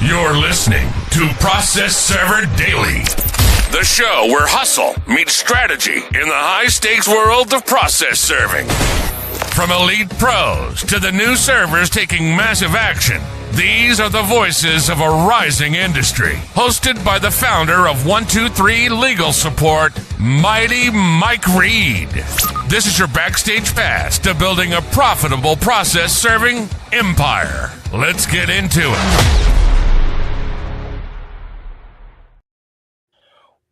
You're listening to Process Server Daily, the show where hustle meets strategy in the high-stakes world of process serving. From elite pros to the new servers taking massive action, these are the voices of a rising industry. Hosted by the founder of 123 Legal Support, Mighty Mike Reid. This is your backstage pass to building a profitable process serving empire. Let's get into it.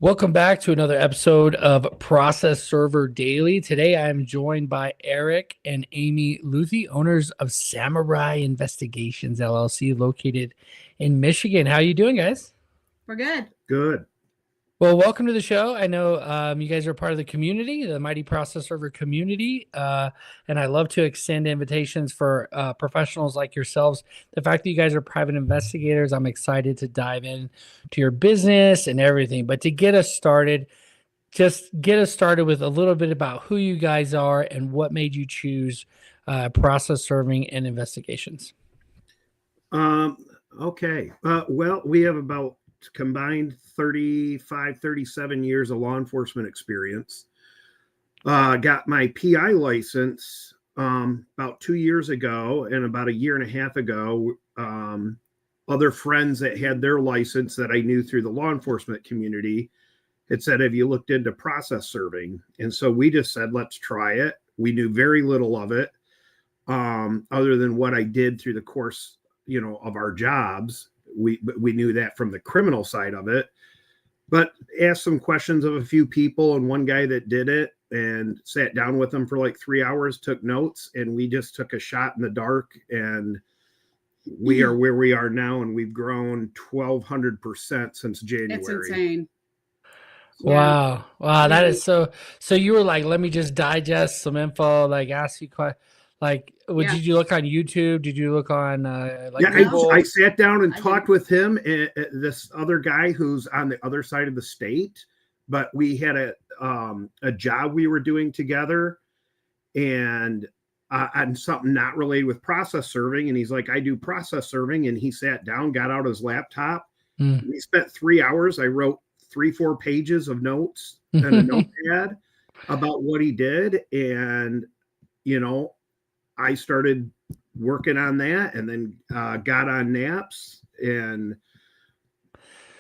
Welcome back to another episode of Process Server Daily. Today I am joined by Eric and Amy Luethy, owners of Samurai Investigations LLC, located in Michigan. How are you doing, guys? We're good. Good. Well, welcome to the show. I know you guys are part of the community, the Mighty Process Server community, and I love to extend invitations for professionals like yourselves. The fact that you guys are private investigators, I'm excited to dive in to your business and everything. But to get us started, just get us started with a little bit about who you guys are and what made you choose process serving and investigations. Okay. Well, we have about combined 37 years of law enforcement experience. Got my PI license about 2 years ago, and about a year and a half ago, other friends that had their license that I knew through the law enforcement community had said, have you looked into process serving? And so we just said, let's try it. We knew very little of it, other than what I did through the course, of our jobs. We knew that from the criminal side of it, but asked some questions of a few people, and one guy that did it, and sat down with them for like 3 hours, took notes, and we just took a shot in the dark, and we are where we are now, and we've grown 1,200% since January. It's insane. Wow. That is so you were like, let me just digest some info, like ask you questions. Like, did you look on YouTube? Did you look on Google? I sat down and talked with him, this other guy who's on the other side of the state, but we had a job we were doing together, and on something not related with process serving. And he's like, I do process serving. And he sat down, got out his laptop. We spent 3 hours. I wrote 3-4 pages of notes and a notepad about what he did. And, I started working on that, and then got on naps, and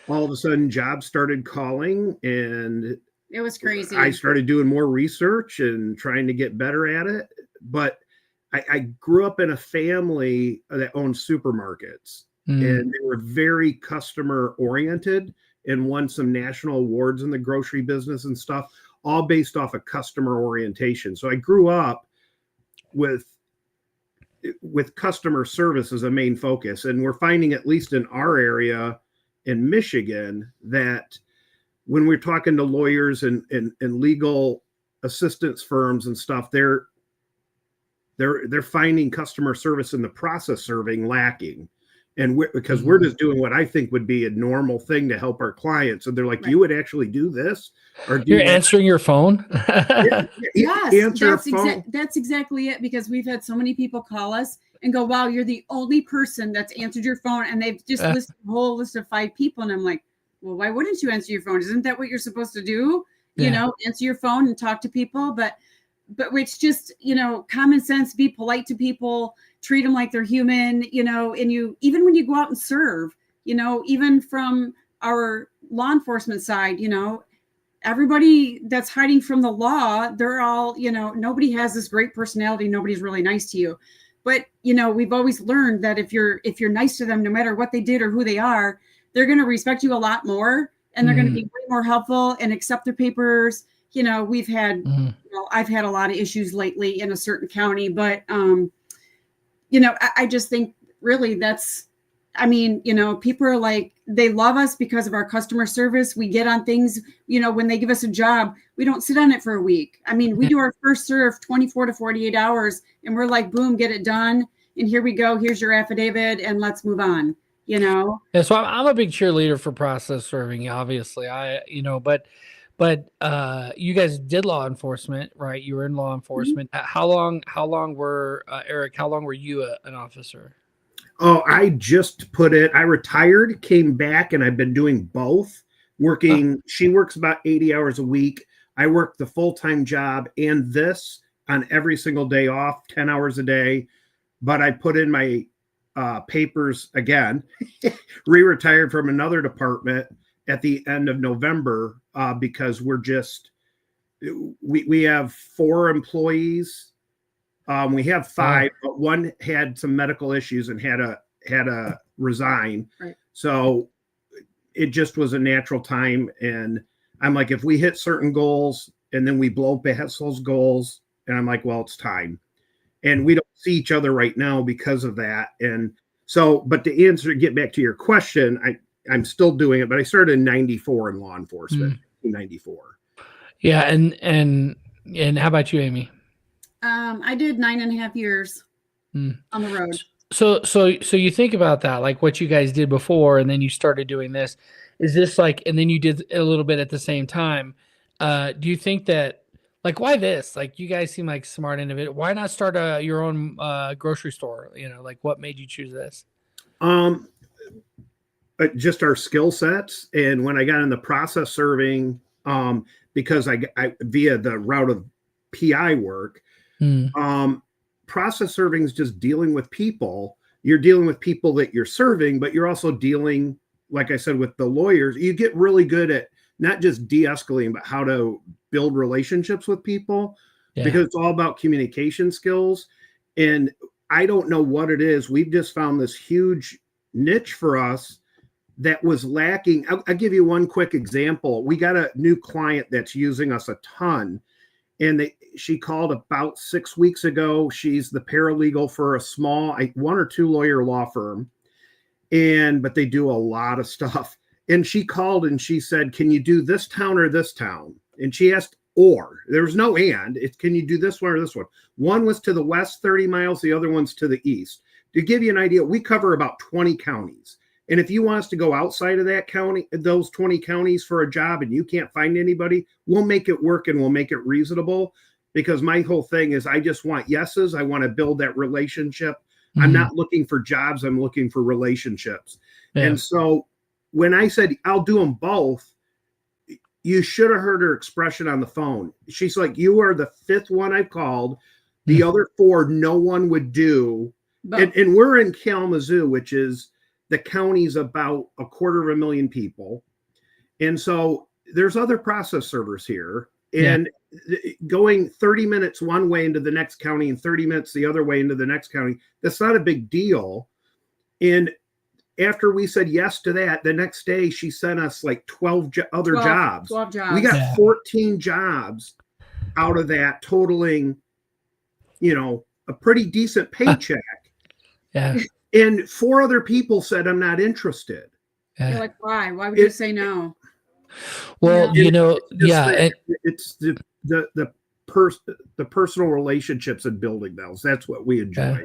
all of a sudden jobs started calling, and it was crazy. I started doing more research and trying to get better at it. But I grew up in a family that owned supermarkets, and they were very customer oriented and won some national awards in the grocery business and stuff, all based off of customer orientation. So I grew up with customer service as a main focus. And we're finding, at least in our area in Michigan, that when we're talking to lawyers and legal assistance firms and stuff, they're finding customer service in the process serving lacking. And because we're just doing what I think would be a normal thing to help our clients. And they're like, right. You would actually do this? Or you're answering your phone? Yes, that's exactly it. Because we've had so many people call us and go, wow, you're the only person that's answered your phone. And they've just listed a whole list of 5 people. And I'm like, well, why wouldn't you answer your phone? Isn't that what you're supposed to do? Answer your phone and talk to people. But it's just, common sense, be polite to people, treat them like they're human, and even when you go out and serve, even from our law enforcement side, everybody that's hiding from the law, they're all, nobody has this great personality. Nobody's really nice to you. But, we've always learned that if you're nice to them, no matter what they did or who they are, they're going to respect you a lot more, and they're going to be way more helpful and accept their papers. We've had, I've had a lot of issues lately in a certain county, but, I just think really people are like, they love us because of our customer service. We get on things, when they give us a job, we don't sit on it for a week. We do our first serve 24 to 48 hours, and we're like, boom, get it done. And here we go. Here's your affidavit, and let's move on, Yeah, so I'm a big cheerleader for process serving, obviously. But you guys did law enforcement, right? You were in law enforcement. How long were Eric? How long were you an officer? Oh, I just put it. I retired, came back, and I've been doing both. Working, she works about 80 hours a week. I work the full-time job and this on every single day off, 10 hours a day. But I put in my papers again, re-retired from another department at the end of November because we have 4 employees. We have 5, but one had some medical issues and had to resign. Right. So it just was a natural time. And I'm like, if we hit certain goals and then we blow past those goals, and I'm like, well, it's time. And we don't see each other right now because of that. And so, but to get back to your question, I'm still doing it, but I started in 94 in law enforcement, 94. Yeah. And how about you, Amy? I did 9.5 years on the road. So you think about that, like what you guys did before, and then you started doing this. Is this like, and then you did a little bit at the same time. Do you think that, like, why this? Like, you guys seem like smart individuals. Why not start your own grocery store? Like, what made you choose this? Just our skill sets. And when I got in the process serving, because I via the route of PI work, process serving is just dealing with people. You're dealing with people that you're serving, but you're also dealing, like I said, with the lawyers. You get really good at not just de-escalating, but how to build relationships with people, because it's all about communication skills. And I don't know what it is. We've just found this huge niche for us that was lacking. I'll give you one quick example. We got a new client that's using us a ton. And she called about 6 weeks ago. She's the paralegal for a small 1 or 2 lawyer law firm. But they do a lot of stuff. And she called and she said, can you do this town or this town? And she asked, or. There was no and. It's, can you do this one or this one? One was to the west 30 miles. The other one's to the east. To give you an idea, we cover about 20 counties. And if you want us to go outside of that county, those 20 counties for a job, and you can't find anybody, we'll make it work and we'll make it reasonable. Because my whole thing is I just want yeses. I want to build that relationship. I'm not looking for jobs. I'm looking for relationships. Yeah. And so when I said I'll do them both, you should have heard her expression on the phone. She's like, you are the 5th one I've called. The other 4, no one would do. And we're in Kalamazoo, which is the county's about 250,000 people. And so there's other process servers here. And going 30 minutes one way into the next county and 30 minutes the other way into the next county, that's not a big deal. And after we said yes to that, the next day she sent us like 12 other jobs. 12 jobs. We got 14 jobs out of that, totaling, a pretty decent paycheck. And 4 other people said, I'm not interested. You're like, why? Why would you say no? Well, it's the personal relationships and building those. That's what we enjoy.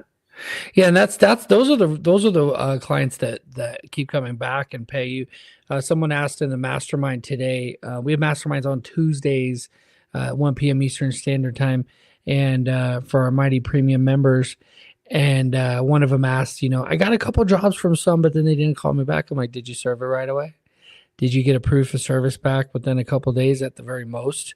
Yeah, and those are the clients that keep coming back and pay you. Someone asked in the mastermind today. We have masterminds on Tuesdays, 1 p.m. Eastern Standard Time, and for our Mighty Premium members. And one of them asked, I got a couple jobs from some, but then they didn't call me back. I'm like, did you serve it right away? Did you get a proof of service back within a couple of days at the very most,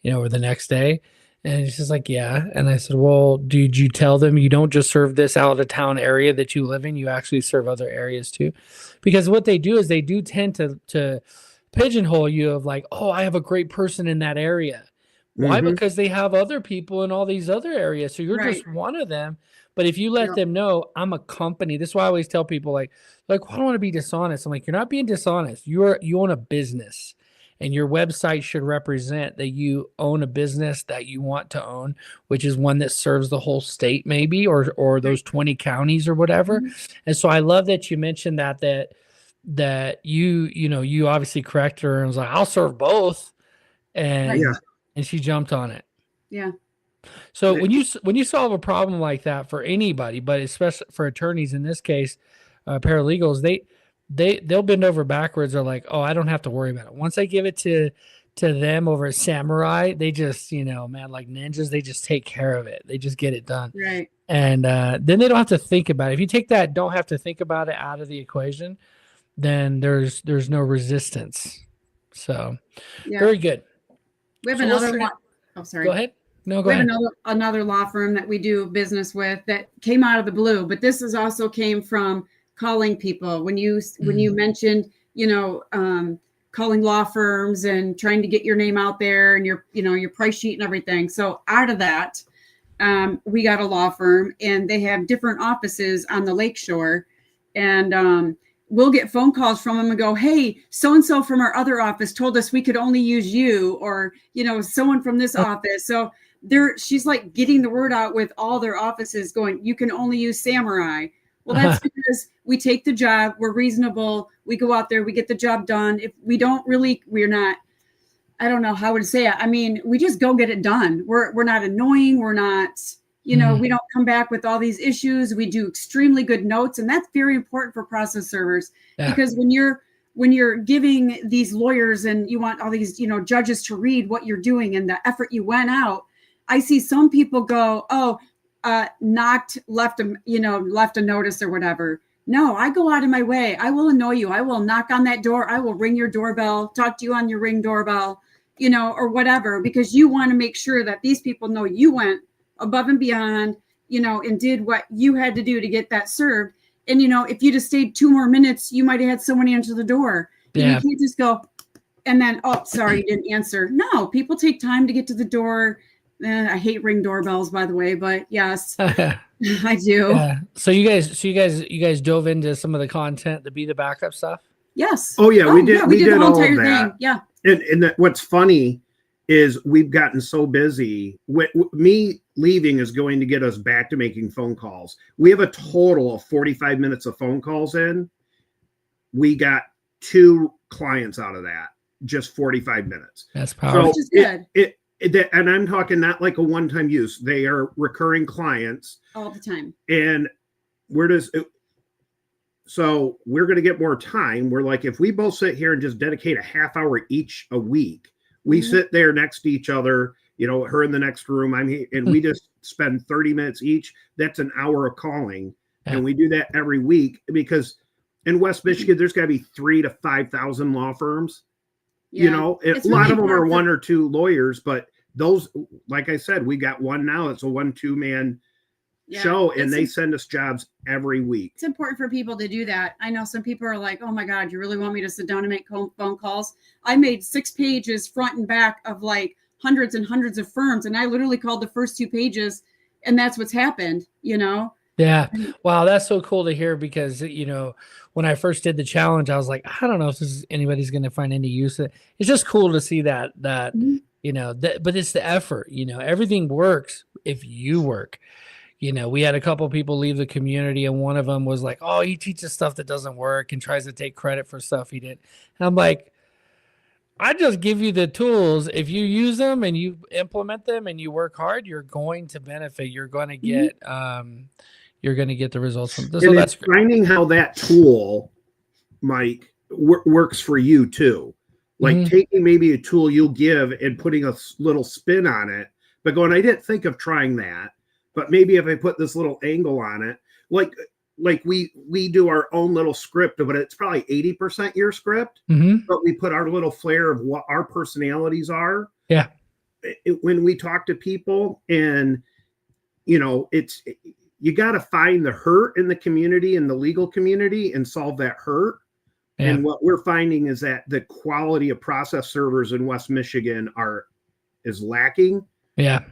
or the next day? And he's just like, yeah. And I said, well, did you tell them you don't just serve this out of town area that you live in? You actually serve other areas too. Because what they do is they do tend to pigeonhole you of like, oh, I have a great person in that area. Why? Because they have other people in all these other areas. So you're just one of them. But if you let them know I'm a company, this is why I always tell people like, I don't want to be dishonest. I'm like, you're not being dishonest. You own a business, and your website should represent that you own a business that you want to own, which is one that serves the whole state, maybe, or those 20 counties or whatever. And so I love that you mentioned that you obviously corrected her and was like, I'll serve both, and she jumped on it. Yeah. So when you solve a problem like that for anybody, but especially for attorneys in this case, paralegals, they'll bend over backwards. They're like, oh, I don't have to worry about it. Once I give it to to them over at Samurai, they just, man, like ninjas, they just take care of it. They just get it done. Right. And then they don't have to think about it. If you take that don't have to think about it out of the equation, then there's no resistance. So very good. We have another one. Oh, sorry. Go ahead. No, go we ahead. have another law firm that we do business with that came out of the blue, but this is also came from calling people. When you mentioned, calling law firms and trying to get your name out there and your price sheet and everything. So out of that, we got a law firm, and they have different offices on the lakeshore, and we'll get phone calls from them and go, hey, so-and-so from our other office told us we could only use you, or, someone from this office. So she's like getting the word out with all their offices going, you can only use Samurai. Well, that's because we take the job, we're reasonable, we go out there, we get the job done. If we don't really, we're not, I don't know how to say it. I mean, we just go get it done. We're not annoying. We're not, we don't come back with all these issues. We do extremely good notes. And that's very important for process servers, because when you're giving these lawyers and you want all these, judges to read what you're doing and the effort you went out, I see some people go, left a notice or whatever. No, I go out of my way. I will annoy you. I will knock on that door. I will ring your doorbell, talk to you on your Ring doorbell, or whatever, because you want to make sure that these people know you went above and beyond, and did what you had to do to get that served. And, if you just stayed 2 more minutes, you might have had someone answer the door. Yeah. You can't just go and then, oh, sorry, you didn't answer. No, people take time to get to the door. I hate Ring doorbells, by the way, but yes, I do. Yeah. So you guys dove into some of the content, the Be the Backup stuff? Yes. Oh yeah, we did. Yeah, we did the whole entire thing. Yeah. And what's funny is we've gotten so busy. Me leaving is going to get us back to making phone calls. We have a total of 45 minutes of phone calls in. We got 2 clients out of that, just 45 minutes. That's powerful. Which is good. And I'm talking not like a one-time use. They are recurring clients all the time. And so we're going to get more time. We're like, if we both sit here and just dedicate a half hour each a week, we sit there next to each other, her in the next room, I'm here, and we just spend 30 minutes each. That's an hour of calling. Yeah. And we do that every week, because in West Michigan, there's got to be 3,000 to 5,000 law firms. Yeah. A lot of them are 1 or 2 lawyers, but those, like I said, we got one now. It's a 1-2 man show, and they send us jobs every week. It's important for people to do that. I know some people are like, oh my God, you really want me to sit down and make phone calls? I made 6 pages front and back of like hundreds and hundreds of firms. And I literally called the first 2 pages, and that's what's happened, Yeah. Wow. That's so cool to hear, because, when I first did the challenge, I was like, I don't know if anybody's going to find any use of it. It's just cool to see that, but it's the effort, everything works if you work. We had a couple people leave the community, and one of them was like, oh, he teaches stuff that doesn't work and tries to take credit for stuff he did. And I'm like, I just give you the tools. If you use them and you implement them and you work hard, you're going to benefit. You're going to get, the results from this. So that's finding how that tool, Mike, works for you too. Like taking maybe a tool you'll give and putting a little spin on it, but going, I didn't think of trying that, but maybe if I put this little angle on it, like we do our own little script, but it's probably 80% your script, but we put our little flair of what our personalities are. Yeah. When we talk to people, and you got to find the hurt in the community, in the legal community, and solve that hurt. Yeah. And what we're finding is that the quality of process servers in West Michigan is lacking. Yeah.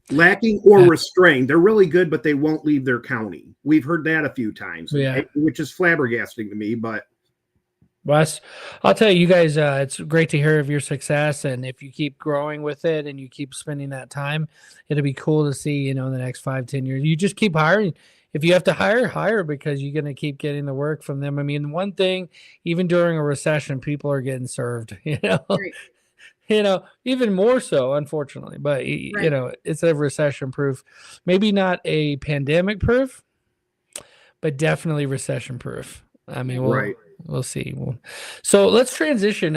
Lacking or restrained. They're really good, but they won't leave their county. We've heard that a few times, which is flabbergasting to me. But Wes, I'll tell you guys, it's great to hear of your success. And if you keep growing with it and you keep spending that time, it'll be cool to see, in the next 5-10 years. You just keep hiring. If you have to hire, because you're going to keep getting the work from them. I mean, one thing, even during a recession, people are getting served, Right. Even more so, unfortunately, but it's a recession proof, maybe not a pandemic proof, but definitely recession proof. I mean, we'll see. So let's transition.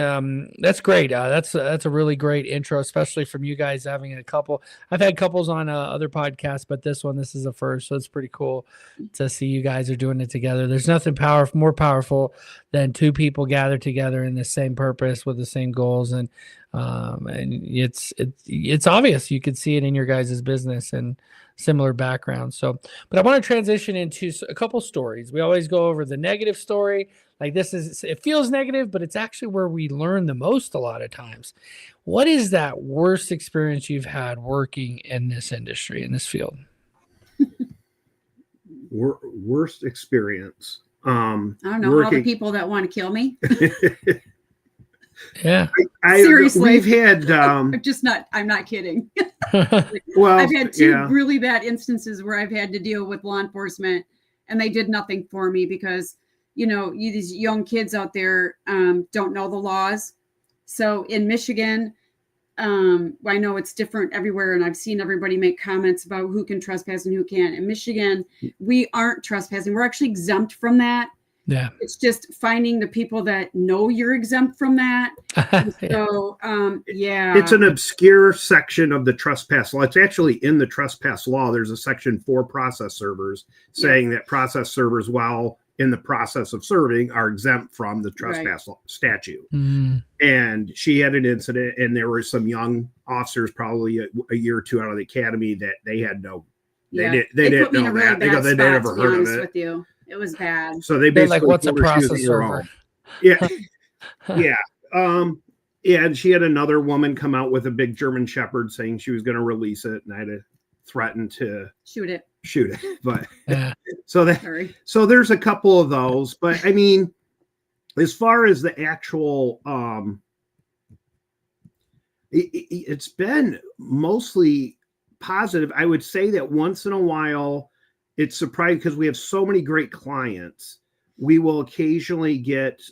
That's great. That's a really great intro, especially from you guys having a couple. I've had couples on other podcasts, but this is the first, so it's pretty cool to see you guys are doing it together. There's nothing more powerful than two people gathered together in the same purpose with the same goals, and it's obvious. You could see it in your guys' business and similar backgrounds. So, but I want to transition into a couple stories. We always go over the negative story. Like it feels negative, but it's actually where we learn the most a lot of times. What is that worst experience you've had working in this industry, in this field? Worst experience. I don't know, all the people that want to kill me. Yeah. Seriously. We've had I'm not kidding. Well, I've had two really bad instances where I've had to deal with law enforcement and they did nothing for me because, these young kids out there don't know the laws. So in Michigan, I know it's different everywhere, and I've seen everybody make comments about who can trespass and who can't. In Michigan, we aren't trespassing. We're actually exempt from that. Yeah. It's just finding the people that know you're exempt from that. So, It's an obscure section of the trespass law. It's actually in the trespass law. There's a section for process servers saying that process servers, while in the process of serving, are exempt from the trespass statute. And she had an incident, and there were some young officers, probably a year or two out of the academy, that they had no, they didn't know that because they'd never heard of it. With you. It was bad. So they basically like, what's a process server? Yeah. Yeah. And she had another woman come out with a big German Shepherd saying she was going to release it, and I had to threaten to shoot it. But so there's a couple of those. But I mean, as far as the actual, it's been mostly positive. I would say that once in a while, it's surprising because we have so many great clients. We will occasionally get,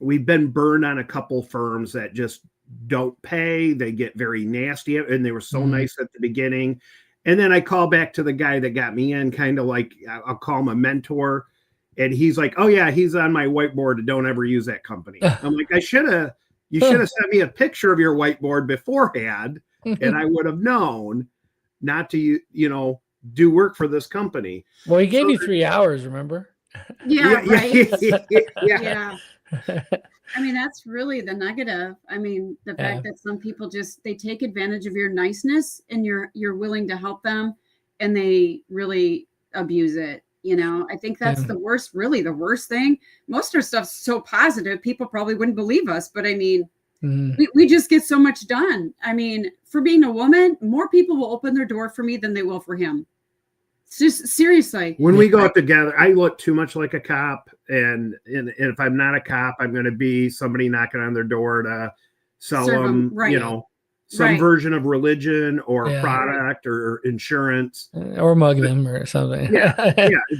we've been burned on a couple firms that just don't pay. They get very nasty, and they were so nice at the beginning. And then I call back to the guy that got me in, kind of like, I'll call him a mentor. And he's like, oh yeah, he's on my whiteboard. Don't ever use that company. I'm like, you should have sent me a picture of your whiteboard beforehand, and I would have known not to, do work for this company. Well, he gave you 3 hours, remember? Yeah, right. Yeah. I mean, that's really the negative. I mean, the fact that some people they take advantage of your niceness, and you're willing to help them, and they really abuse it. I think that's the worst thing. Most of our stuff's so positive, people probably wouldn't believe us. But I mean, we just get so much done. I mean, for being a woman, more people will open their door for me than they will for him. Just seriously. When we go out together, I look too much like a cop, and if I'm not a cop, I'm going to be somebody knocking on their door to sell them, some version of religion or product or insurance, or mug them or something.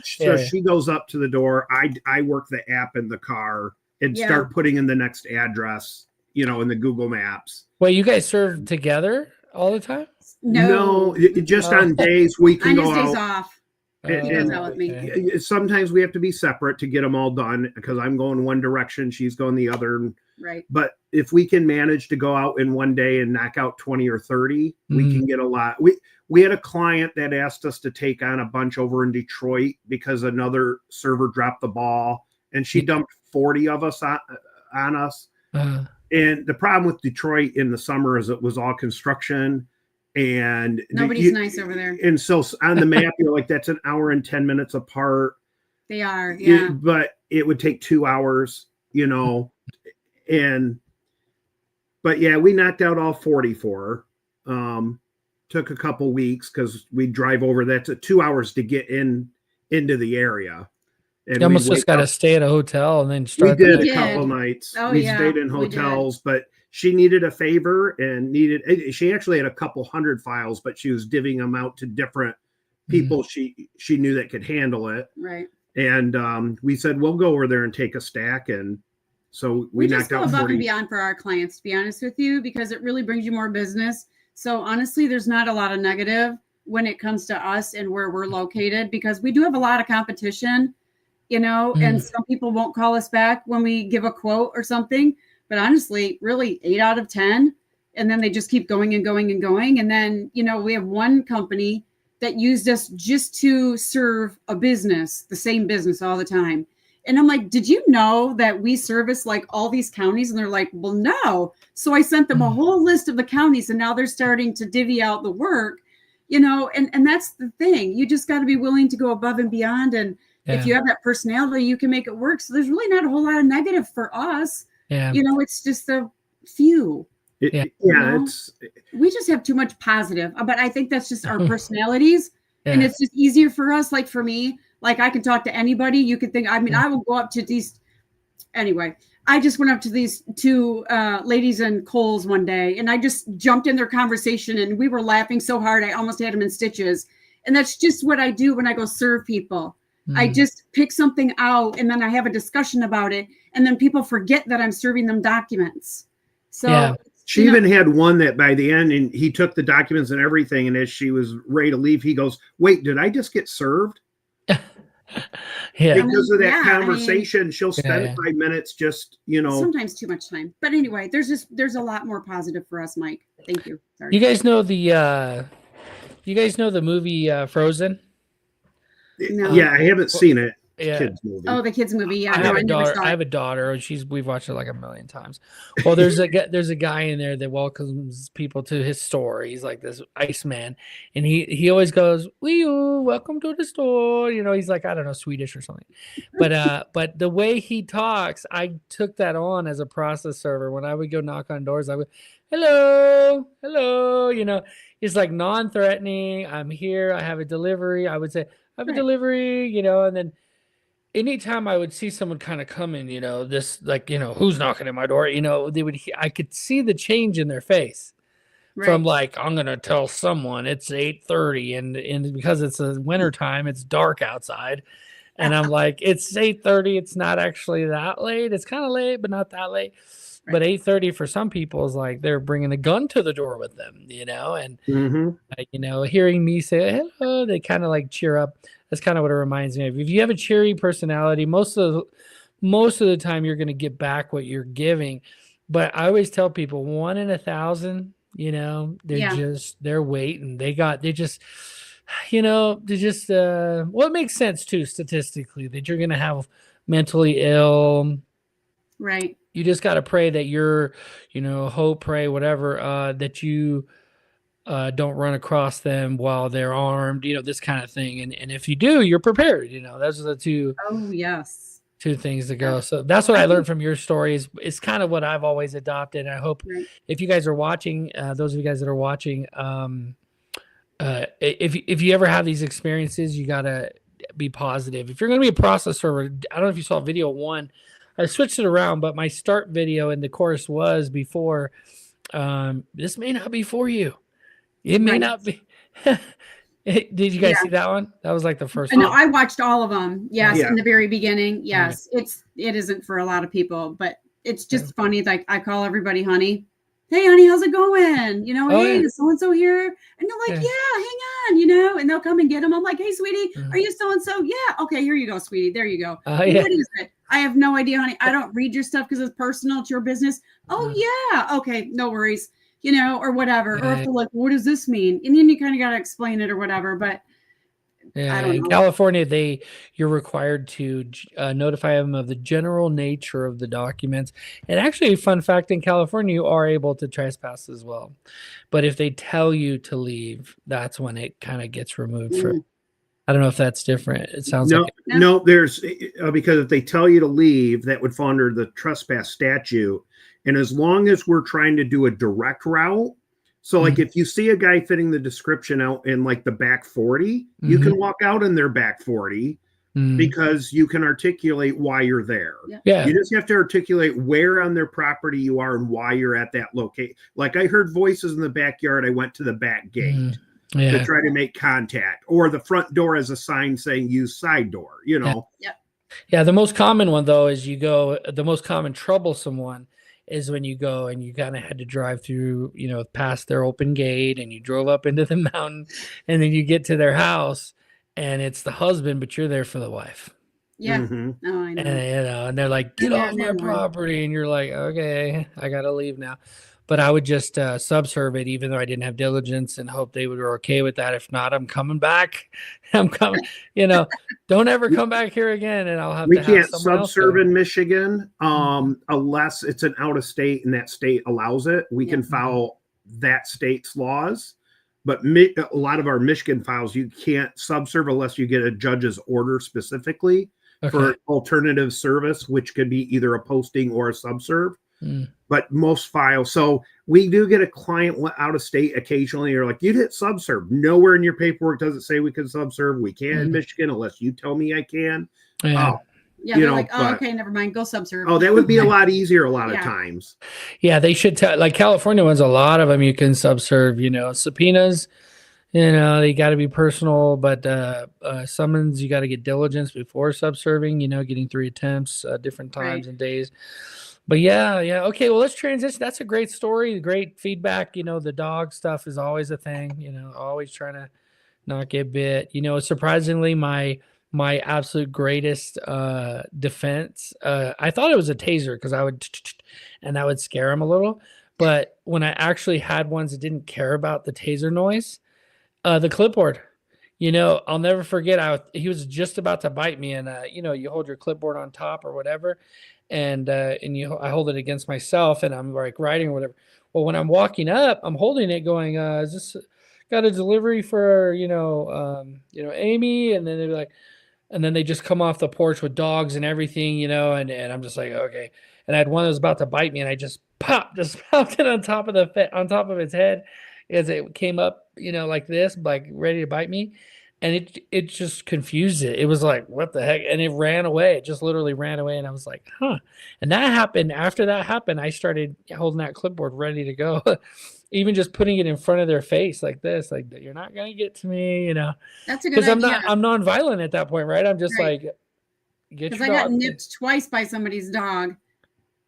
So she goes up to the door. I work the app in the car and start putting in the next address, in the Google Maps. Well, you guys serve together all the time? No, just on days we can go out. Days off. With me. Sometimes we have to be separate to get them all done because I'm going one direction, she's going the other. Right. But if we can manage to go out in one day and knock out 20 or 30, we can get a lot. We had a client that asked us to take on a bunch over in Detroit because another server dropped the ball, and she dumped 40 of us on us. And the problem with Detroit in the summer is it was all construction. And nobody's nice over there. And so on the map, you're like, that's an hour and 10 minutes apart. They are, yeah. But it would take 2 hours, but we knocked out all 44. Took a couple weeks because we drive over. That's 2 hours to get into the area. And you almost just got to stay at a hotel and then start. We did a couple nights. Oh, we stayed in hotels, but she needed a favor she actually had a couple hundred files, but she was divvying them out to different people she knew that could handle it. Right. And we said, we'll go over there and take a stack. And so we knocked out 40. Just go above and beyond for our clients, to be honest with you, because it really brings you more business. So honestly, there's not a lot of negative when it comes to us and where we're located, because we do have a lot of competition. and some people won't call us back when we give a quote or something. But honestly, really 8 out of 10. And then they just keep going and going and going. And then, we have one company that used us just to serve a business, the same business all the time. And I'm like, did you know that we service like all these counties? And they're like, well, no. So I sent them a whole list of the counties, and now they're starting to divvy out the work, and that's the thing. You just got to be willing to go above and beyond. And if you have that personality, you can make it work. So there's really not a whole lot of negative for us. Yeah. It's just a few. We just have too much positive, but I think that's just our personalities. And it's just easier for us. Like for me, like I can talk to anybody. You could think, I will go up to these. Anyway, I just went up to these two ladies in Kohl's one day, and I just jumped in their conversation, and we were laughing so hard I almost had them in stitches. And that's just what I do when I go serve people. I just pick something out, and then I have a discussion about it, and then people forget that I'm serving them documents. So she even had one that by the end, and he took the documents and everything, and as she was ready to leave, he goes, "Wait, did I just get served?" Because of that conversation, she'll spend 5 minutes just, sometimes too much time. But anyway, there's a lot more positive for us, Mike. Thank you. Sorry. You guys know the movie Frozen? No. Yeah, I haven't seen it. Yeah. Kids movie. Oh, the kids movie. Yeah, I have a daughter, and we've watched it like a million times. Well, there's a guy in there that welcomes people to his store. He's like this Iceman, and he always goes, welcome to the store. He's like, I don't know, Swedish or something. But the way he talks, I took that on as a process server. When I would go knock on doors, I would, hello. It's like non-threatening. I'm here. I have a delivery. I would say, I have a delivery, and then anytime I would see someone kind of coming, this like, who's knocking at my door, I could see the change in their face from like, I'm going to tell someone it's 8:30 and because it's a winter time, it's dark outside. And I'm like, it's 8:30. It's not actually that late. It's kind of late, but not that late. But 8:30 for some people is like they're bringing a gun to the door with them, and hearing me say hello, they kind of like cheer up. That's kind of what it reminds me of. If you have a cheery personality, most of the time you're going to get back what you're giving. But I always tell people 1 in 1,000. They're waiting. Well, it makes sense too statistically that you're going to have mentally ill. Right. You just got to pray that you're, hope, pray, whatever, that you don't run across them while they're armed, this kind of thing. And if you do, you're prepared. Those are the two. Oh, yes. 2 things to go. So that's what I learned from your stories. It's kind of what I've always adopted. And I hope if you guys are watching, those of you guys that are watching, if you ever have these experiences, you got to be positive. If you're going to be a process server, I don't know if you saw video 1. I switched it around, but my start video in the course was before. This may not be for you. It may not be. Did you guys see that one? That was like the first one. No, I watched all of them. Yes, in the very beginning. Yes, it isn't for a lot of people, but it's just funny. Like I call everybody honey. Hey, honey, how's it going? Hey, is so-and-so here? And they're like, yeah, hang on, and they'll come and get them. I'm like, hey, sweetie, are you so-and-so? Yeah. Okay, here you go, sweetie. There you go. What is it? I have no idea, honey. I don't read your stuff because it's personal. It's your business. Oh, yeah. Okay, no worries, or whatever. Or if they're like, what does this mean? And then you kind of got to explain it or whatever. But I don't know. In California, you're required to notify them of the general nature of the documents. And actually, fun fact, in California, you are able to trespass as well. But if they tell you to leave, that's when it kind of gets removed. I don't know if that's different. It sounds no. There's because if they tell you to leave, that would fall under the trespass statute. And as long as we're trying to do a direct route, so like if you see a guy fitting the description out in like the back 40, you can walk out in their back 40 because you can articulate why you're there. Yeah. You just have to articulate where on their property you are and why you're at that location. Like I heard voices in the backyard. I went to the back gate. To try to make contact, or the front door has a sign saying use side door, Yeah. The most common one though is the most common troublesome one is when you go and you kind of had to drive through, past their open gate and you drove up into the mountain and then you get to their house and it's the husband, but you're there for the wife. Yeah. Mm-hmm. Oh, I know. And they're like, get off my property. And you're like, okay, I got to leave now. But I would just subserve it, even though I didn't have diligence, and hope they were okay with that. If not, I'm coming back. I'm coming, don't ever come back here again. And I'll have to have someone else. We can't subserve in Michigan unless it's an out of state and that state allows it. We can follow that state's laws. But a lot of our Michigan files, you can't subserve unless you get a judge's order specifically for alternative service, which could be either a posting or a subserve. But most files, so we do get a client out of state occasionally. You're like, you hit subserve. Nowhere in your paperwork does it say we can subserve. We can in Michigan unless you tell me I can. Yeah, they're like, okay, never mind. Go subserve. Oh, that would be a lot easier a lot of times. Yeah, they should tell. Like California ones, a lot of them you can subserve. Subpoenas. You got to be personal, but summons, you got to get diligence before subserving, getting 3 attempts, different times and days. But yeah. Okay, well, let's transition. That's a great story, great feedback. The dog stuff is always a thing, always trying to not get bit. Surprisingly, my absolute greatest defense, I thought it was a taser because I would, and that would scare him a little. But when I actually had ones that didn't care about the taser noise, the clipboard, I'll never forget. He was just about to bite me, and you hold your clipboard on top or whatever, and I hold it against myself, and I'm like writing or whatever. Well, when I'm walking up, I'm holding it, going, "Is this got a delivery for Amy?" And then they're like, and then they just come off the porch with dogs and everything, and I'm just like, okay. And I had one that was about to bite me, and I just popped it on top of its head as it came up, like this, like ready to bite me. And it just confused it. It was like, what the heck? And it ran away. It just literally ran away. And I was like, huh. And that happened. After that happened, I started holding that clipboard ready to go. Even just putting it in front of their face like this, like, you're not going to get to me, That's a good idea. I'm non-violent at that point, right? I'm just like, get your dog. Because I got nipped twice by somebody's dog.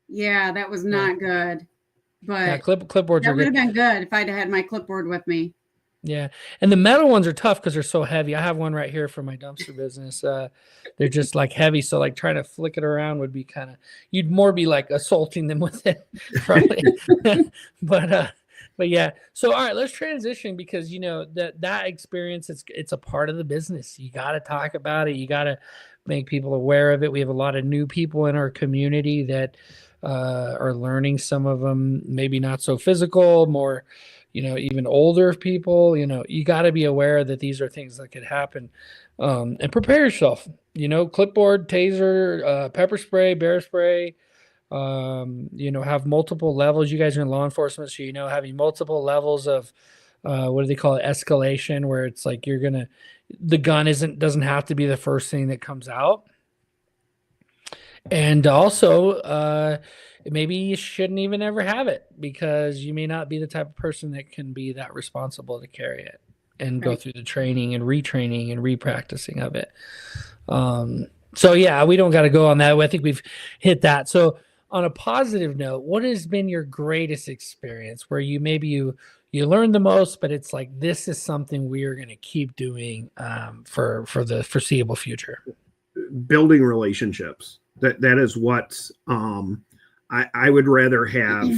Yeah, that was not good. But clipboards that would have been good if I'd had my clipboard with me. Yeah. And the metal ones are tough because they're so heavy. I have one right here for my dumpster business. They're just like heavy. So like trying to flick it around would be you'd more be like assaulting them with it probably. But yeah. So, all right, let's transition because, that experience, it's a part of the business. You got to talk about it. You got to make people aware of it. We have a lot of new people in our community that are learning. Some of them maybe not so physical, more, even older people. You got to be aware that these are things that could happen, and prepare yourself. Clipboard, taser, pepper spray, bear spray. Have multiple levels. You guys are in law enforcement, so having multiple levels of what do they call it, escalation, where it's like the gun doesn't have to be the first thing that comes out. And also, maybe you shouldn't even ever have it because you may not be the type of person that can be that responsible to carry it and go through the training and retraining and repracticing of it. So yeah, we don't got to go on that. I think we've hit that. So on a positive note, what has been your greatest experience where you learned the most, but it's like, this is something we are going to keep doing for the foreseeable future? Building relationships. That is what I would rather have,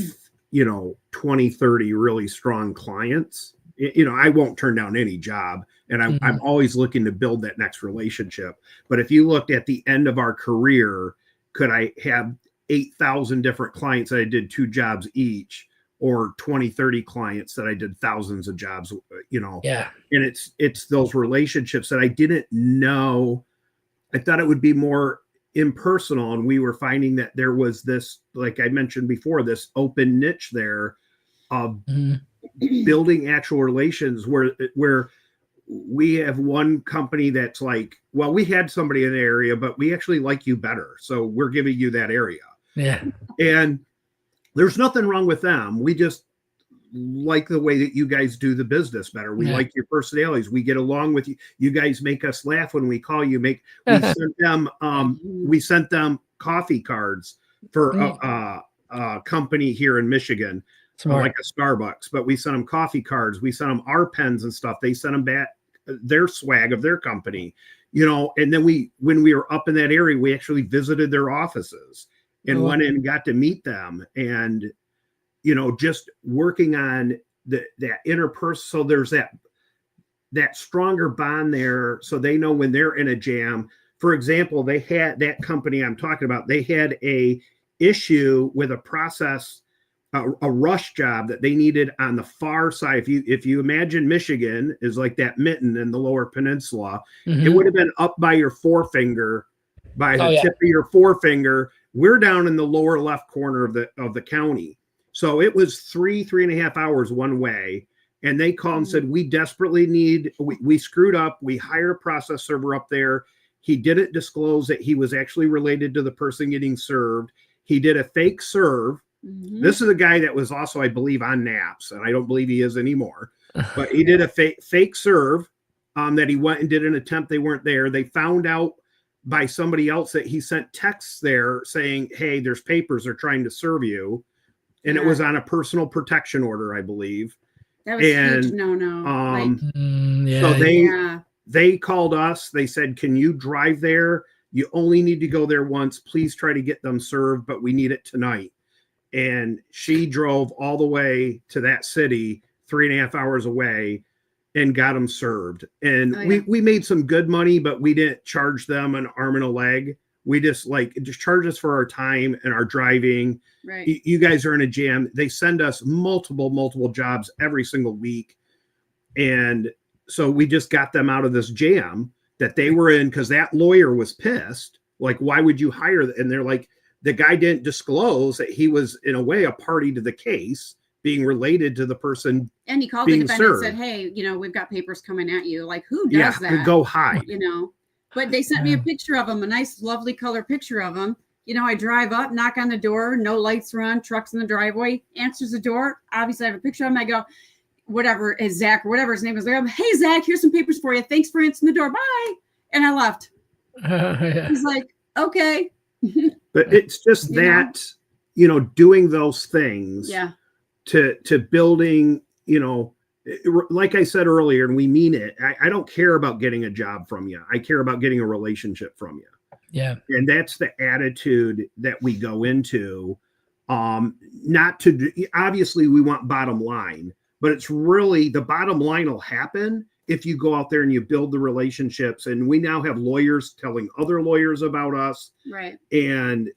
20, 30 really strong clients. I won't turn down any job, and I'm always looking to build that next relationship. But if you looked at the end of our career, could I have 8,000 different clients that I did 2 jobs each, or 20, 30 clients that I did thousands of jobs, Yeah. And it's those relationships that I didn't know. I thought it would be more impersonal, and we were finding that there was this, like I mentioned before, this open niche there of building actual relations where we have one company that's like, well, we had somebody in the area, but we actually like you better, so we're giving you that area. Yeah. And there's nothing wrong with them. We just like the way that you guys do the business better. We like your personalities. We get along with you. You guys make us laugh when we call you. We sent them coffee cards for a company here in Michigan, like a Starbucks, but we sent them coffee cards. We sent them our pens and stuff. They sent them back their swag of their company. and then when we were up in that area, we actually visited their offices and went in and got to meet them, and, just working on that interpersonal. So there's that stronger bond there. So they know when they're in a jam. For example, they had that company I'm talking about, they had a issue with a process, a rush job that they needed on the far side. If you imagine Michigan is like that mitten in the lower peninsula, it would have been up by your forefinger, by the tip of your forefinger. We're down in the lower left corner of the county. So it was 3.5 hours one way. And they called and said, we desperately we screwed up. We hired a process server up there. He didn't disclose that he was actually related to the person getting served. He did a fake serve. This is a guy that was also, I believe, on naps, and I don't believe he is anymore. But he did a fake serve that he went and did an attempt. They weren't there. They found out by somebody else that he sent texts there saying, hey, there's papers they're trying to serve you. And it was on a personal protection order, I believe. That was huge. No. So they called us. They said, can you drive there? You only need to go there once. Please try to get them served, but we need it tonight. And she drove all the way to that city, 3.5 hours away, and got them served. And we made some good money, but we didn't charge them an arm and a leg. We just charge us for our time and our driving. Right. You guys are in a jam. They send us multiple jobs every single week. And so we just got them out of this jam that they were in, because that lawyer was pissed. Like, why would you hire? And they're like, the guy didn't disclose that he was, in a way, a party to the case, being related to the person. And he called the defendant and said, hey, we've got papers coming at you. Like, who does that? Go hide. But they sent me a picture of him, a nice, lovely color picture of him. I drive up, knock on the door, no lights are on, trucks in the driveway, answers the door. Obviously, I have a picture of him. I go, whatever is Zach, or whatever his name is. I go, hey, Zach, here's some papers for you. Thanks for answering the door. Bye. And I left. He's like, okay. But it's just that, doing those things to building, like I said earlier, and we mean it, I don't care about getting a job from you. I care about getting a relationship from you. Yeah. And that's the attitude that we go into. Obviously we want bottom line, but it's really the bottom line will happen if you go out there and you build the relationships. And we now have lawyers telling other lawyers about us. Right. And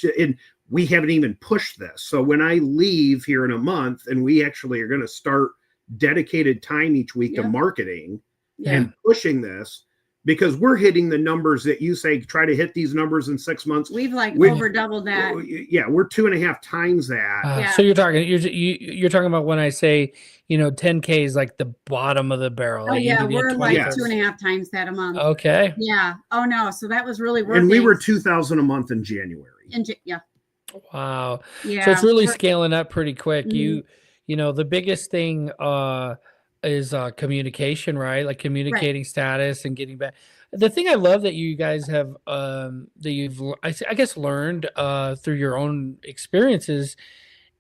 and we haven't even pushed this. So when I leave here in a month, and we actually are going to start dedicated time each week to marketing and pushing this, because we're hitting the numbers that you say, try to hit these numbers in 6 months. We've over doubled that. Yeah. We're 2.5 times that. So you're talking about when I say, 10K is like the bottom of the barrel. Oh yeah. We're like 2.5 times that a month. Okay. Yeah. Oh no. So that was really working. And we were 2,000 a month in January. Wow. Yeah. So it's really scaling up pretty quick. The biggest thing, is communication, right? Like communicating status and getting back. The thing I love that you guys have that you've I guess learned through your own experiences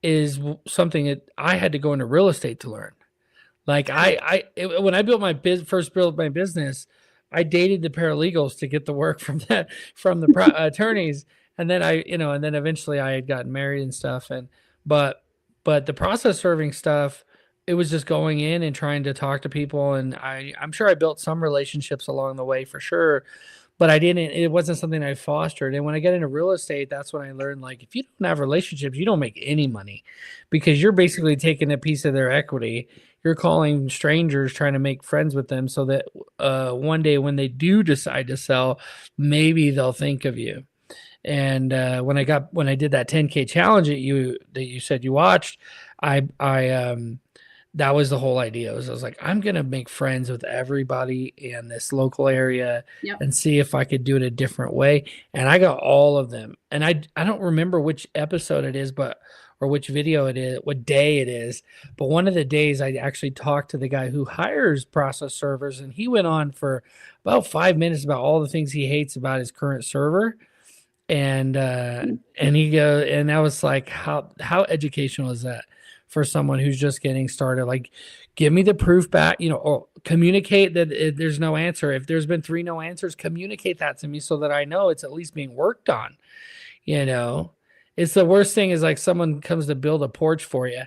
is something that I had to go into real estate to learn. Like when I built my first business, I dated the paralegals to get the work from the attorneys, and then and then eventually I had gotten married and stuff, but the process serving stuff, it was just going in and trying to talk to people. And I'm sure I built some relationships along the way for sure, but it wasn't something I fostered. And when I get into real estate, that's when I learned, like, if you don't have relationships, you don't make any money, because you're basically taking a piece of their equity. You're calling strangers, trying to make friends with them so that one day when they do decide to sell, maybe they'll think of you. And when I did that 10K challenge that you said you watched, that was the whole idea. I was like, I'm going to make friends with everybody in this local area and see if I could do it a different way. And I got all of them. And I don't remember which episode it is, or which video it is, what day it is. But one of the days I actually talked to the guy who hires process servers, and he went on for about 5 minutes about all the things he hates about his current server. And I was like, how educational is that? for someone who's just getting started. Like, give me the proof back, or communicate that there's no answer. If there's been 3 no answers, communicate that to me so that I know it's at least being worked on. It's the worst thing is like someone comes to build a porch for you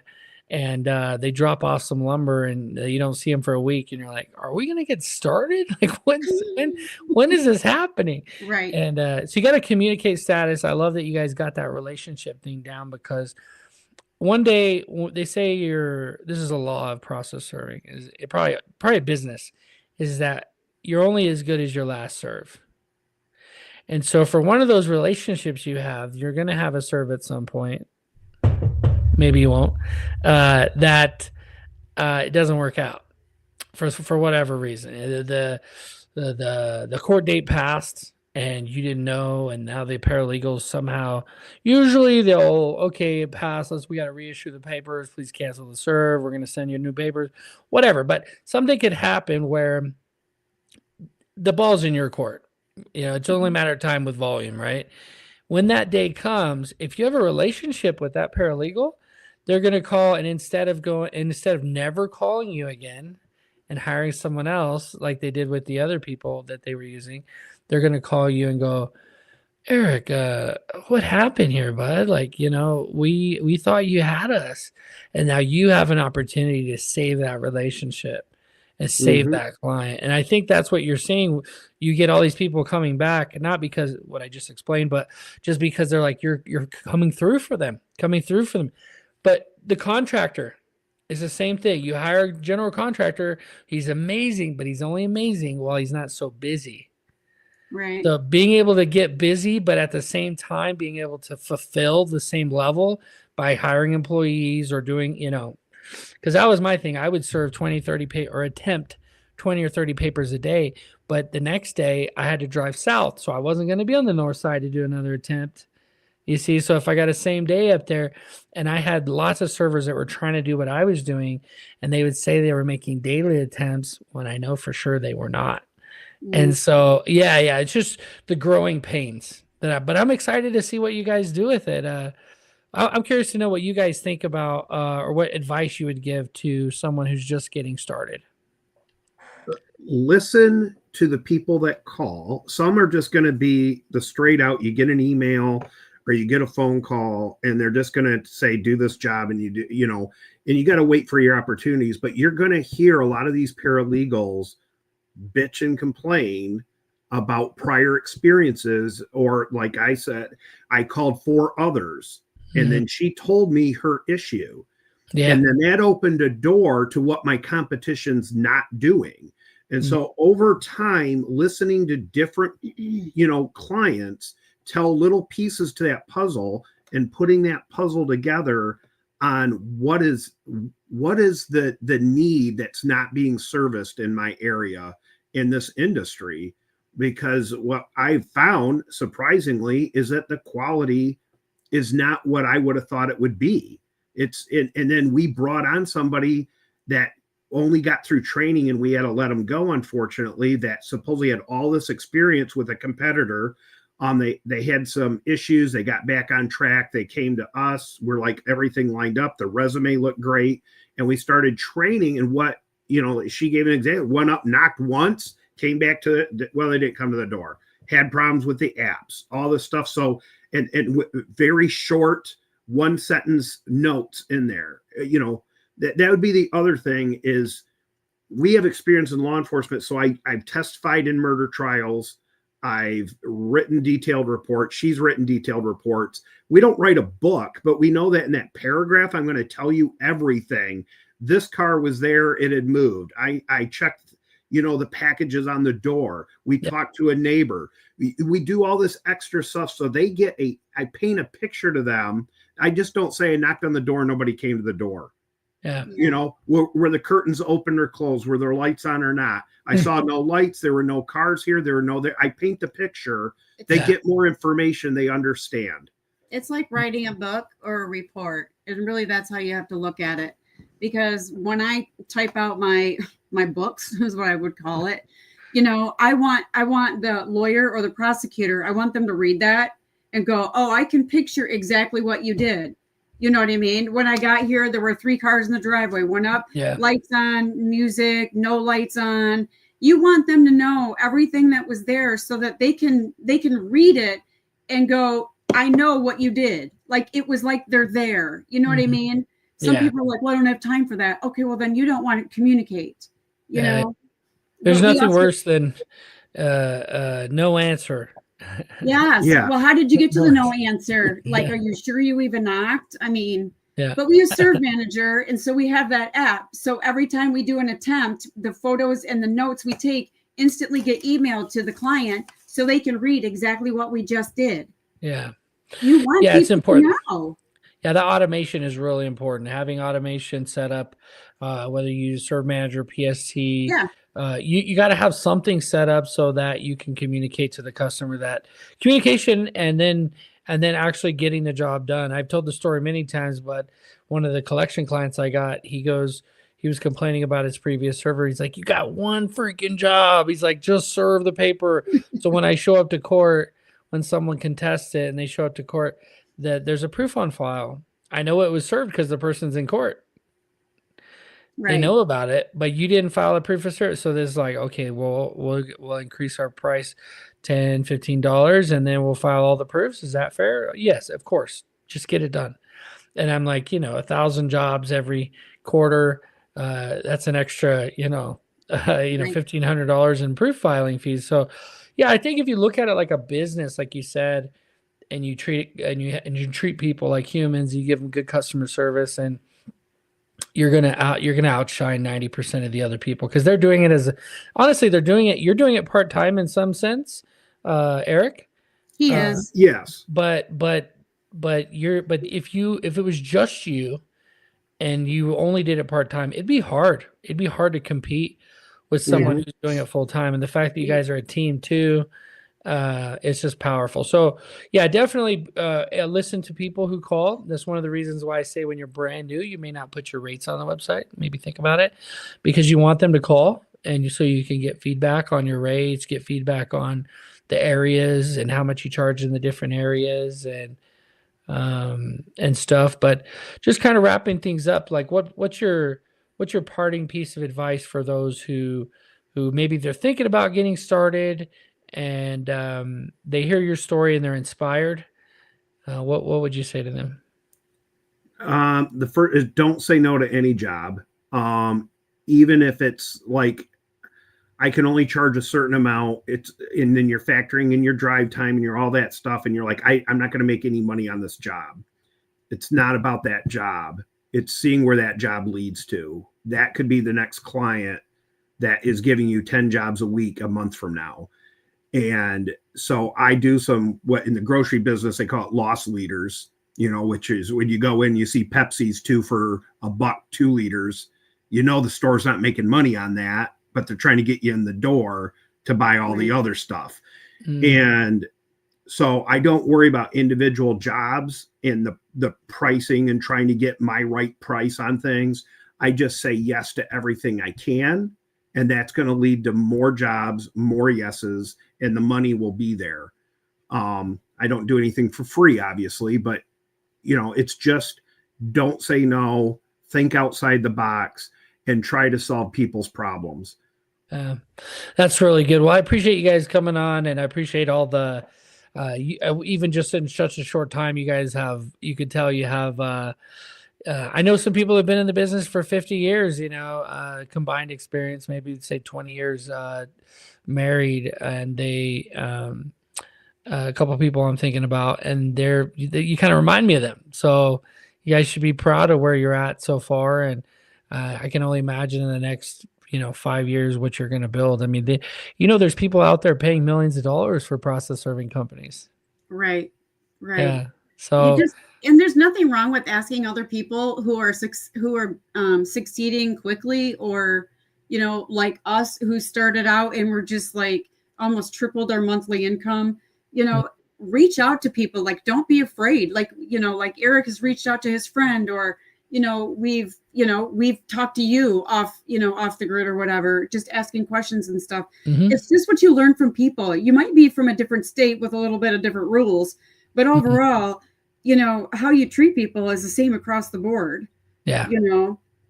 and they drop off some lumber and you don't see them for a week and you're like, are we going to get started? Like when is this happening? Right. And so you got to communicate status. I love that you guys got that relationship thing down, because one day they say this is a law of process serving, is it probably a business, is that you're only as good as your last serve. And so for one of those relationships you have, you're going to have a serve at some point. Maybe you won't, that it doesn't work out for whatever reason. The court date passed and you didn't know, and now the paralegals somehow, usually it passed, we got to reissue the papers, please cancel the serve, we're going to send you new papers, whatever. But something could happen where the ball's in your court. It's only a matter of time with volume, right? When that day comes, if you have a relationship with that paralegal, they're going to call, and instead of never calling you again and hiring someone else like they did with the other people that they were using, they're going to call you and go, Eric, what happened here, bud? Like, we thought you had us, and now you have an opportunity to save that relationship and save that client. And I think that's what you're saying. You get all these people coming back, not because what I just explained, but just because they're like, you're coming through for them. But the contractor is the same thing. You hire a general contractor. He's amazing, but he's only amazing while he's not so busy. Right. So being able to get busy, but at the same time, being able to fulfill the same level by hiring employees or doing, because that was my thing. I would serve 20, 30 or attempt 20 or 30 papers a day. But the next day I had to drive south. So I wasn't going to be on the north side to do another attempt. You see, so if I got a same day up there, and I had lots of servers that were trying to do what I was doing, and they would say they were making daily attempts when I know for sure they were not. And so, yeah, it's just the growing pains but I'm excited to see what you guys do with it. I'm curious to know what you guys think about, or what advice you would give to someone who's just getting started. Listen to the people that call. Some are just going to be the straight out, you get an email or you get a phone call and they're just going to say, do this job, and you do, and you got to wait for your opportunities. But you're going to hear a lot of these paralegals bitch and complain about prior experiences, or like I said, I called 4 others and then she told me her issue. Yeah. And then that opened a door to what my competition's not doing. And so over time, listening to different, clients tell little pieces to that puzzle and putting that puzzle together on what is the need that's not being serviced in my area in this industry. Because what I've found, surprisingly, is that the quality is not what I would have thought it would be. And then we brought on somebody that only got through training and we had to let them go, unfortunately, that supposedly had all this experience with a competitor. They had some issues. They got back on track. They came to us. We're like, everything lined up. The resume looked great. And we started training. And what, she gave an example, went up, knocked once, came back to they didn't come to the door, had problems with the apps, all this stuff. So, and very short 1-sentence notes in there, that would be the other thing is we have experience in law enforcement. So I've testified in murder trials. I've written detailed reports. She's written detailed reports. We don't write a book, but we know that in that paragraph, I'm going to tell you everything. This car was there. It had moved. I checked, the packages on the door. We talked to a neighbor. We do all this extra stuff. So they get I paint a picture to them. I just don't say I knocked on the door. Nobody came to the door. Yeah. Were the curtains open or closed? Were there lights on or not? I saw no lights. There were no cars here. I paint the picture. They get more information. They understand. It's like writing a book or a report. And really, that's how you have to look at it. Because when I type out my books, is what I would call it, I want the lawyer or the prosecutor, I want them to read that and go, oh, I can picture exactly what you did. You know what I mean? When I got here, there were 3 cars in the driveway. Went up, lights on, music, no lights on. You want them to know everything that was there so that they can read it and go, I know what you did. Like, it was like they're there. You know what I mean? Some people are like, well, I don't have time for that. Okay, well, then you don't want to communicate. You know? There's nothing worse than no answer. Yes. Yeah. Well, how did you get to the no answer? Like, are you sure you even knocked? I mean, but we use Serve Manager, and so we have that app. So every time we do an attempt, the photos and the notes we take instantly get emailed to the client so they can read exactly what we just did. Yeah. You want people it's important. To know. Yeah, the automation is really important. Having automation set up, whether you use Serve Manager, PST, you got to have something set up so that you can communicate to the customer that communication and then actually getting the job done. I've told the story many times, but one of the collection clients I got, he was complaining about his previous server. He's like, you got one freaking job. He's like, just serve the paper. So when I show up to court, when someone contests it and they show up to court, that there's a proof on file. I know it was served because the person's in court. Right. They know about it, but you didn't file a proof of service. So there's like, okay, we'll increase our price $10, $15, and then we'll file all the proofs. Is that fair? Yes, of course. Just get it done. And I'm like, 1,000 jobs every quarter. That's an extra, $1,500 in proof filing fees. So, yeah, I think if you look at it like a business, like you said, and you treat people like humans, you give them good customer service, and you're gonna outshine 90% of the other people because they're doing it you're doing it part-time in some sense, Eric. He is. Yes. But if it was just you and you only did it part-time, it'd be hard to compete with someone who's doing it full-time. And the fact that you guys are a team too, it's just powerful. So yeah, definitely listen to people who call. That's one of the reasons why I say when you're brand new, you may not put your rates on the website. Maybe think about it, because you want them to call so you can get feedback on your rates, get feedback on the areas and how much you charge in the different areas and stuff. But just kind of wrapping things up, like what's your parting piece of advice for those who maybe they're thinking about getting started and they hear your story and they're inspired? What would you say to them? The first is don't say no to any job. Even if it's like, I can only charge a certain amount, and then you're factoring in your drive time and you're all that stuff. And you're like, I'm not going to make any money on this job. It's not about that job. It's seeing where that job leads to. That could be the next client that is giving you 10 jobs a week, a month from now. And so I do what in the grocery business, they call it loss leaders, which is when you go in, you see Pepsi's 2 for $1, 2 liters, the store's not making money on that, but they're trying to get you in the door to buy all the other stuff. And so I don't worry about individual jobs and the pricing and trying to get my right price on things. I just say yes to everything I can. And that's going to lead to more jobs, more yeses, and the money will be there. I don't do anything for free, obviously, but it's just don't say no, think outside the box, and try to solve people's problems. That's really good. Well, I appreciate you guys coming on, and I appreciate all the, even just in such a short time, you could tell you have, I know some people have been in the business for 50 years, combined experience, maybe say 20 years married, and they, a couple of people I'm thinking about, and you kind of remind me of them. So you guys should be proud of where you're at so far. And I can only imagine in the next, 5 years, what you're going to build. I mean, there's people out there paying millions of dollars for process serving companies. Right. Yeah. So, and there's nothing wrong with asking other people who are succeeding quickly, or, like us who started out and we're just like almost tripled our monthly income, reach out to people. Like, don't be afraid. Like, like Eric has reached out to his friend, or, we've talked to you off the grid or whatever, just asking questions and stuff. It's just what you learn from people. You might be from a different state with a little bit of different rules, but overall, how you treat people is the same across the board. Yeah.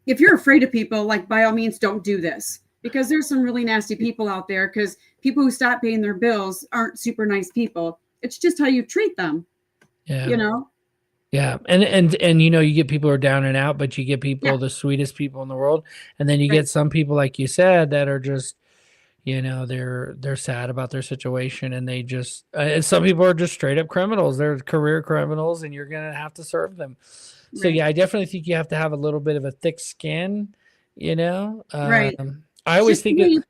If you're afraid of people, like, by all means, don't do this, because there's some really nasty people out there, because people who stop paying their bills aren't super nice people. It's just how you treat them. Yeah. Yeah. And you get people who are down and out, but you get people, the sweetest people in the world. And then you get some people, like you said, that are just, they're sad about their situation, and they just, and some people are just straight up criminals. They're career criminals, and you're going to have to serve them. So I definitely think you have to have a little bit of a thick skin, Right. I always think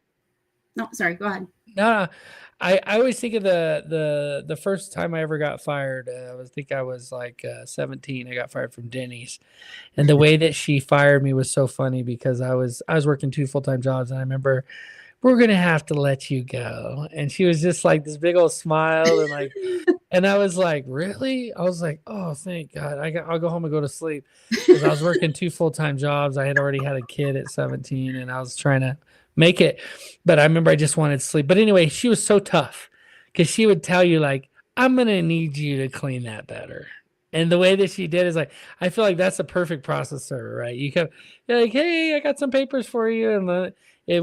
no, sorry, go ahead. No, I always think of the first time I ever got fired. I was like 17. I got fired from Denny's, and the way that she fired me was so funny, because I was working 2 full-time jobs, and I remember, we're gonna have to let you go, and she was just like this big old smile, and like, and I was like, really? I was like, oh, thank God, I'll go home and go to sleep, because I was working 2 full-time jobs. I had already had a kid at 17, and I was trying to make it, but I remember I just wanted sleep. But anyway, she was so tough, because she would tell you, like, I'm gonna need you to clean that better. And the way that she did is like, I feel like that's a perfect process server, right? You're like, hey, I got some papers for you, and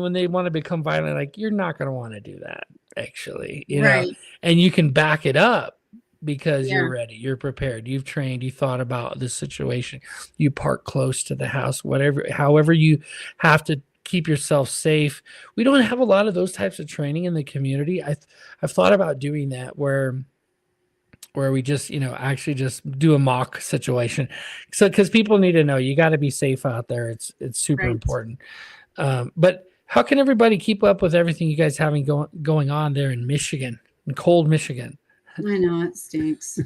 when they want to become violent, like, you're not going to want to do that, actually, know, and you can back it up, because you're ready, you're prepared, you've trained, you thought about the situation, you park close to the house, however you have to keep yourself safe. We don't have a lot of those types of training in the community. I've thought about doing that, where we just, actually just do a mock situation. So, because people need to know, you got to be safe out there. It's super important. But how can everybody keep up with everything you guys having going on there in Michigan, in cold Michigan? I know, it stinks.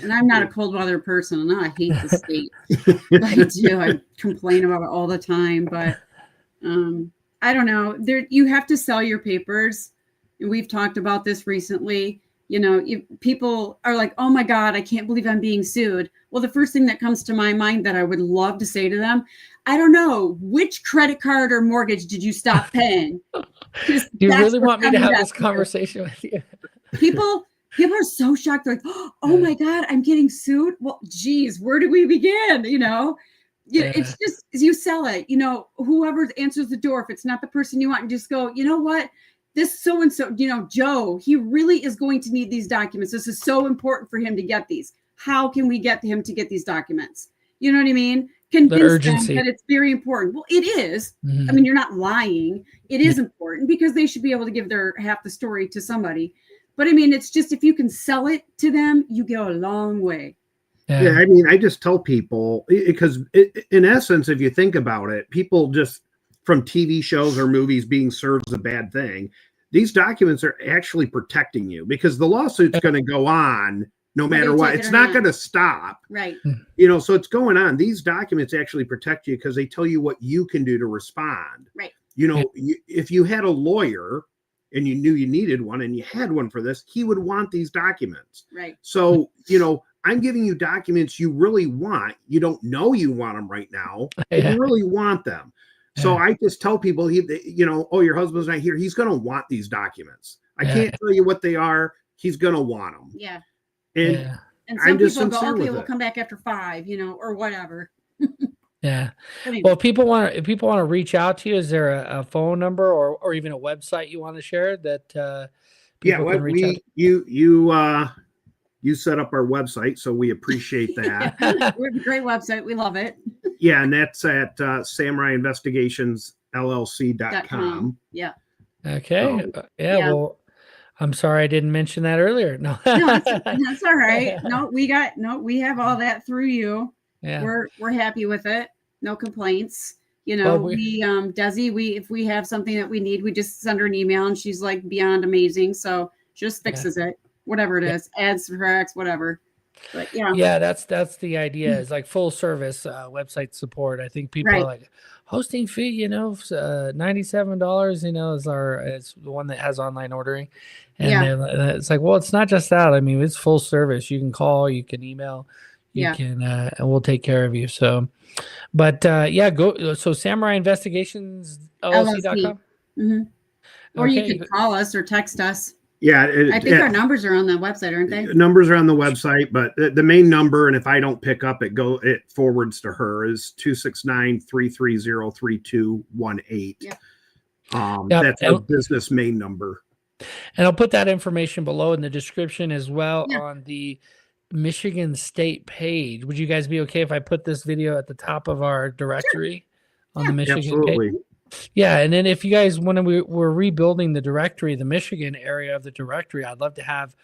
And I'm not a cold weather person, and I hate the state. I do. I complain about it all the time, but I don't know. You have to sell your papers. And we've talked about this recently. People are like, oh my God, I can't believe I'm being sued. Well, the first thing that comes to my mind that I would love to say to them, I don't know, which credit card or mortgage did you stop paying? Do you really want me to have this conversation with you? People are so shocked. They're like, oh my God, I'm getting sued. Well, geez, where do we begin? It's just, you sell it, whoever answers the door, if it's not the person you want, and just go, you know what? This so-and-so, Joe, he really is going to need these documents. This is so important for him to get these. How can we get him to get these documents? You know what I mean? Convince them that it's very important. Well, it is. I mean, you're not lying. It is important, because they should be able to give their half the story to somebody. But I mean, it's just, if you can sell it to them, you go a long way. Yeah, I mean, I just tell people, because in essence, if you think about it, people just from TV shows or movies being served a bad thing. These documents are actually protecting you, because the lawsuit's going to go on no matter what. It's not going to stop. Right. So it's going on. These documents actually protect you, because they tell you what you can do to respond. Right. If you had a lawyer and you knew you needed one, and you had one for this, he would want these documents. Right. So, I'm giving you documents you really want. You don't know you want them right now, but you really want them. So I just tell people, oh, your husband's not here. He's going to want these documents. I can't tell you what they are. He's going to want them. Yeah. And some people go, okay, we'll come back after 5, or whatever. Yeah. Well, if people want to reach out to you, is there a phone number or even a website you want to share that people can reach out? You set up our website, so we appreciate that. We have a great website. We love it. Yeah, and that's at Samurai Investigations LLC.com. Yeah. Okay. Well, I'm sorry I didn't mention that earlier. No, that's all right. We have all that through you. Yeah. We're happy with it. No complaints. Desi, if we have something that we need, we just send her an email, and she's like beyond amazing. So she just fixes it, whatever it is, adds, subtracts, whatever. But that's the idea. Is like full service website support. I think people are like, hosting fee, $97, is the one that has online ordering, and it's like, well, it's not just that. I mean, it's full service. You can call, you can email, you can, and we'll take care of you. So, but go. So Samurai Investigations LLC.com. Or you can call us or text us. Yeah. I think our numbers are on the website, aren't they? Numbers are on the website, but the main number, and if I don't pick up, it forwards to her, is 269-330-3218. Yeah. That's our business main number. And I'll put that information below in the description as well on the Michigan State page. Would you guys be okay if I put this video at the top of our directory on the Michigan page? Yeah, and then if you guys want to, we're rebuilding the directory, the Michigan area of the directory. I'd love to have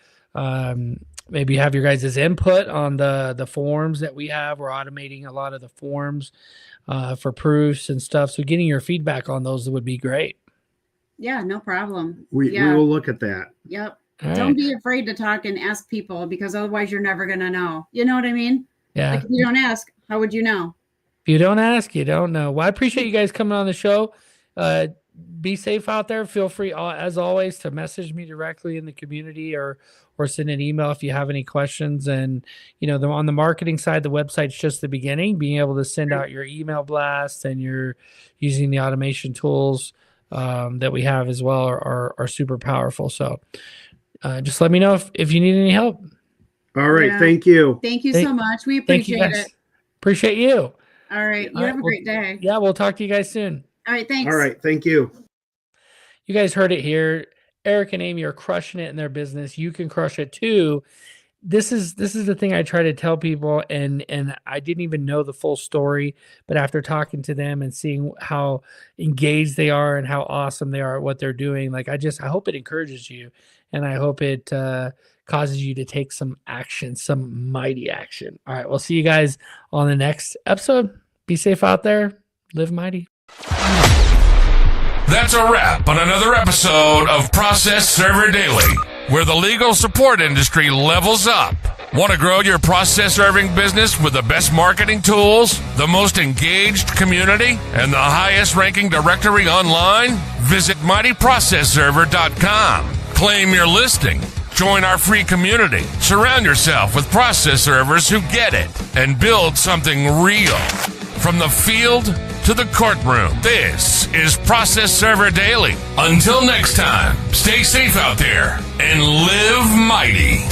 maybe have your guys' input on the forms that we have. We're automating a lot of the forms for proofs and stuff. So getting your feedback on those would be great. Yeah, no problem. We will look at that. Yep. Don't be afraid to talk and ask people, because otherwise you're never going to know. You know what I mean? Yeah. Like if you don't ask, how would you know? If you don't ask, you don't know. Well, I appreciate you guys coming on the show. Be safe out there. Feel free, as always, to message me directly in the community or send an email if you have any questions. And, on the marketing side, the website's just the beginning. Being able to send out your email blasts and you're using the automation tools that we have as well are super powerful. So just let me know if you need any help. All right. Yeah. Thank you. Thank you so much. We appreciate it. Appreciate you. All right. You have a great day. Yeah. We'll talk to you guys soon. All right. Thanks. All right. Thank you. You guys heard it here. Eric and Amy are crushing it in their business. You can crush it too. This is the thing I try to tell people, and I didn't even know the full story, but after talking to them and seeing how engaged they are and how awesome they are at what they're doing, like I hope it encourages you, and I hope it causes you to take some action, some mighty action. All right, we'll see you guys on the next episode. Be safe out there. Live mighty. That's a wrap on another episode of Process Server Daily, where the legal support industry levels up. Want to grow your process serving business with the best marketing tools, the most engaged community, and the highest ranking directory online? Visit mightyprocessserver.com. Claim your listing. Join our free community. Surround yourself with process servers who get it and build something real. From the field to the courtroom, this is Process Server Daily. Until next time, stay safe out there and live mighty.